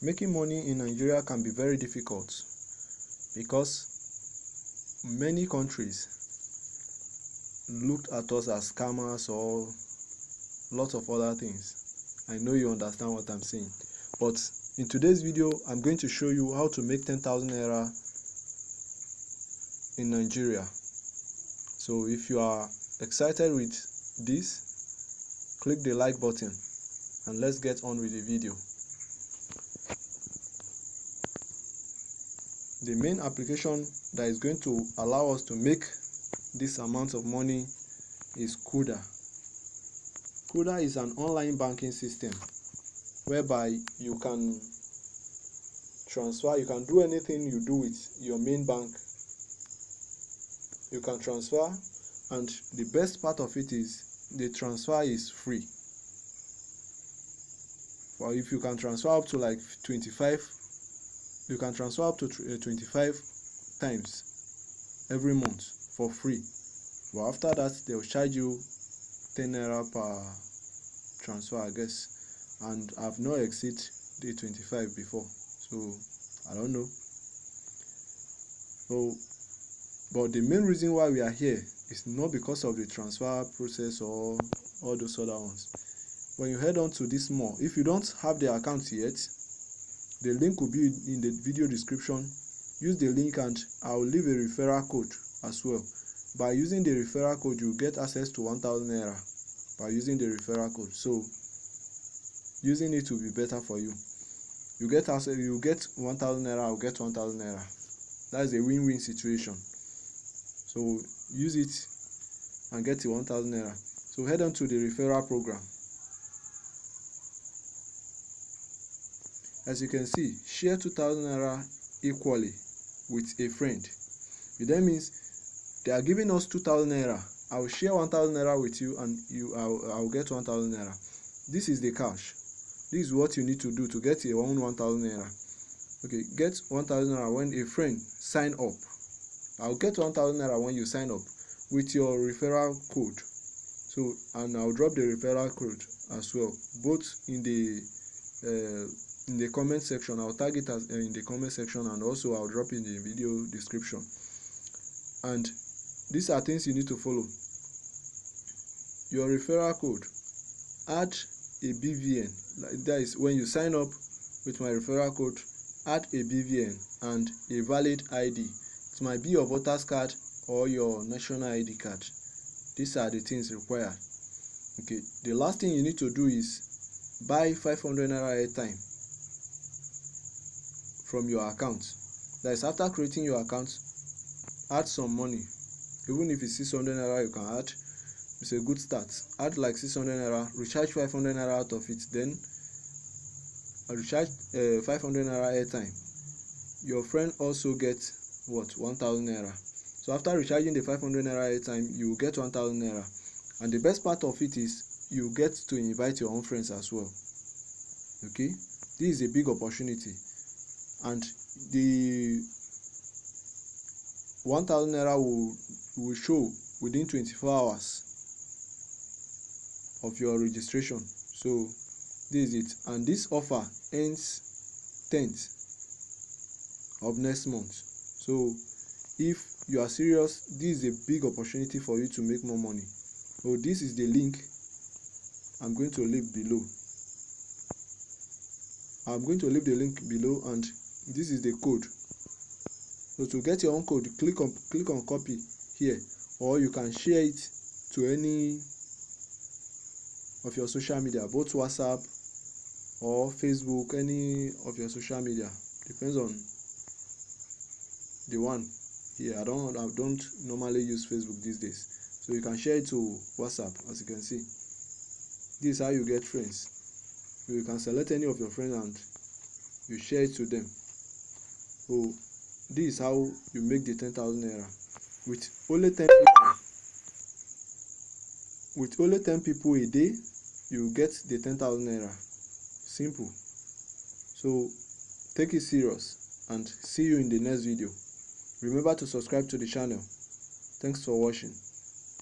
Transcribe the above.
Making money in Nigeria can be very difficult because many countries looked at us as scammers or lots of other things. I know you understand what I'm saying. But in today's video, I'm going to show you how to make 10,000 naira in Nigeria. So if you are excited with this, click the like button and let's get on with the video. The main application that is going to allow us to make this amount of money is Kuda. Kuda is an online banking system whereby you can transfer, you can do anything you do with your main bank. You can transfer, and the best part of it is the transfer is free. Or if you can transfer up to like 25, you can transfer up to 25 times every month for free. But after that, they will charge you 10 naira per transfer, I guess. And I've not exceeded the 25 before, so I don't know. So, but the main reason why we are here is not because of the transfer process or all those other ones. When you head on to this mall, if you don't have the account yet, the link will be in the video description. Use the link and I'll leave a referral code as well. By using the referral code, you get access to 1,000 naira by using the referral code. So using it will be better for you. You get access, you get 1,000 naira, I'll get 1,000 naira. That's a win-win situation. So use it and get the 1,000 naira. So head on to the referral program. As you can see, share 2,000 naira equally with a friend. It then means they are giving us 2,000 naira. I will share 1,000 naira with you, and I'll get 1,000 naira. This is the cash. This is what you need to do to get your own 1,000 naira. Okay, get 1,000 naira when a friend sign up. I'll get 1,000 naira when you sign up with your referral code. So, and I'll drop the referral code as well, both in the comment section. I'll tag it as in the comment section, and also I'll drop in the video description. And these are things you need to follow. Your referral code, add a BVN. That is, when you sign up with my referral code, add a BVN and a valid ID. It might be your voter's card or your national ID card. These are the things required. Okay, the last thing you need to do is buy 500 naira airtime from your account. That is, after creating your account, add some money. Even if it's 600 naira, you can add. It's a good start. Add like 600 naira, recharge 500 naira out of it, then recharge 500 naira airtime. Your friend also gets what, 1,000 naira. So after recharging the 500 naira airtime, you will get 1,000 naira. And the best part of it is you get to invite your own friends as well. Okay, this is a big opportunity, and the 1,000 naira will show within 24 hours of your registration. So this is it, and this offer ends 10th of next month. So if you are serious, this is a big opportunity for you to make more money. So this is the link I'm going to leave below. I'm going to leave the link below, and this is the code. So to get your own code, click on copy here, or you can share it to any of your social media, both WhatsApp or Facebook, any of your social media. Depends on the one here. I don't normally use Facebook these days, so you can share it to WhatsApp. As you can see, this is how you get friends. So you can select any of your friends and you share it to them. So this is how you make the 10,000 naira with only 10 people. With only 10 people a day, you get the 10,000 naira. Simple. So take it serious, and see you in the next video. Remember to subscribe to the channel. Thanks for watching.